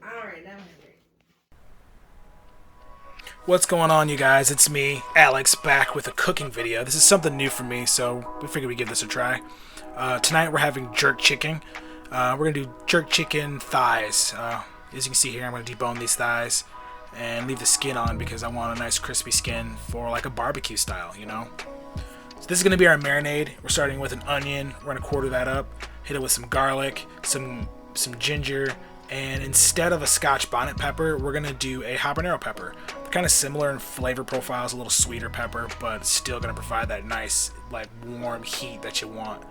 Alright, now I'm hungry. What's going on, you guys? It's me, Alex, back with a cooking video. This is something new for me, so we figured we'd give this a try. Tonight we're having jerk chicken. We're going to do jerk chicken thighs. As you can see here, I'm going to debone these thighs and leave the skin on because I want a nice crispy skin for like a barbecue style, you know? So this is going to be our marinade. We're starting with an onion. We're going to quarter that up, hit it with some garlic, some ginger, and instead of a Scotch bonnet pepper, we're going to do a habanero pepper. They're kind of similar in flavor profiles, a little sweeter pepper, but still going to provide that nice, like, warm heat that you want.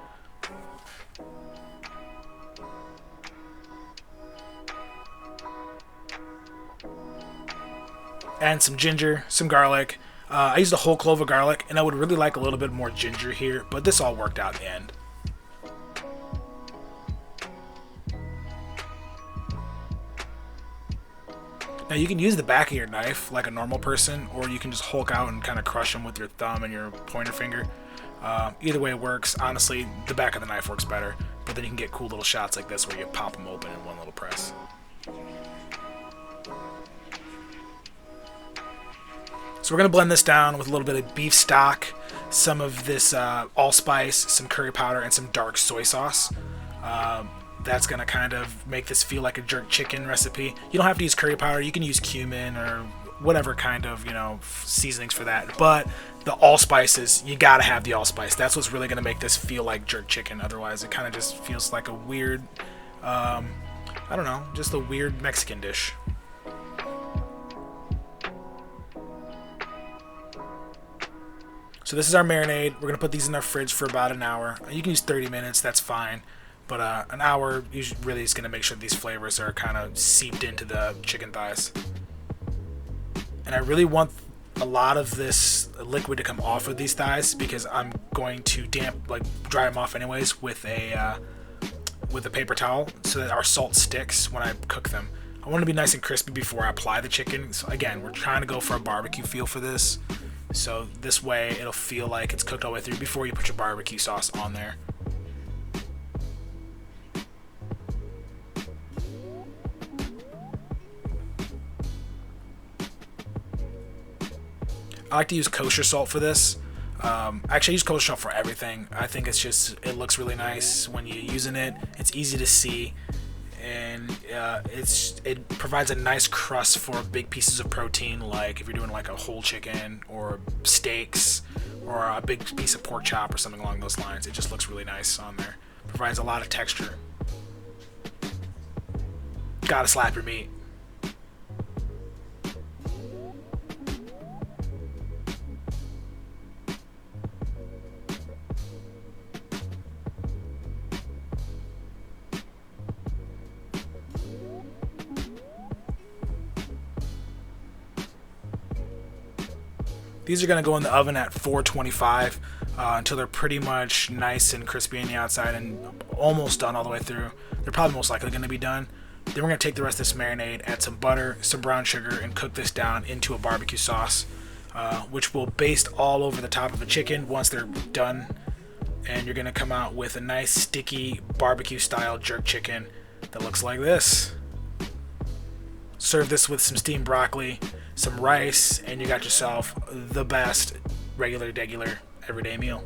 And some ginger, some garlic. I used a whole clove of garlic, and I would really like a little bit more ginger here, but this all worked out in the end. Now you can use the back of your knife like a normal person, or you can just hulk out and kind of crush them with your thumb and your pointer finger. Either way works. Honestly, the back of the knife works better, but then you can get cool little shots like this where you pop them open in one little press. So we're going to blend this down with a little bit of beef stock, some of this allspice, some curry powder, and some dark soy sauce. That's going to kind of make this feel like a jerk chicken recipe. You don't have to use curry powder. You can use cumin or whatever kind of, seasonings for that. But the allspices, you got to have the allspice. That's what's really going to make this feel like jerk chicken. Otherwise, it kind of just feels like a weird, I don't know, just a weird Mexican dish. So this is our marinade. We're going to put these in our fridge for about an hour. You can use 30 minutes, that's fine. But an hour usually really is going to make sure these flavors are kind of seeped into the chicken thighs. And I really want a lot of this liquid to come off of these thighs because I'm going to dry them off anyways with a paper towel so that our salt sticks when I cook them. I want to be nice and crispy before I apply the chicken. So again, we're trying to go for a barbecue feel for this. So this way it'll feel like it's cooked all the way through before you put your barbecue sauce on there. I like to use kosher salt for this. Actually, I use kosher salt for everything. I think it looks really nice when you're using it. It's easy to see, and it provides a nice crust for big pieces of protein, like if you're doing like a whole chicken or steaks or a big piece of pork chop or something along those lines. It just looks really nice on there. Provides a lot of texture. Gotta slap your meat. These are going to go in the oven at 425 until they're pretty much nice and crispy on the outside and almost done all the way through. They're probably most likely going to be done. Then we're going to take the rest of this marinade, add some butter, some brown sugar, and cook this down into a barbecue sauce, which will baste all over the top of the chicken once they're done. And you're going to come out with a nice sticky barbecue-style jerk chicken that looks like this. Serve this with some steamed broccoli, some rice, and you got yourself the best regular, everyday meal.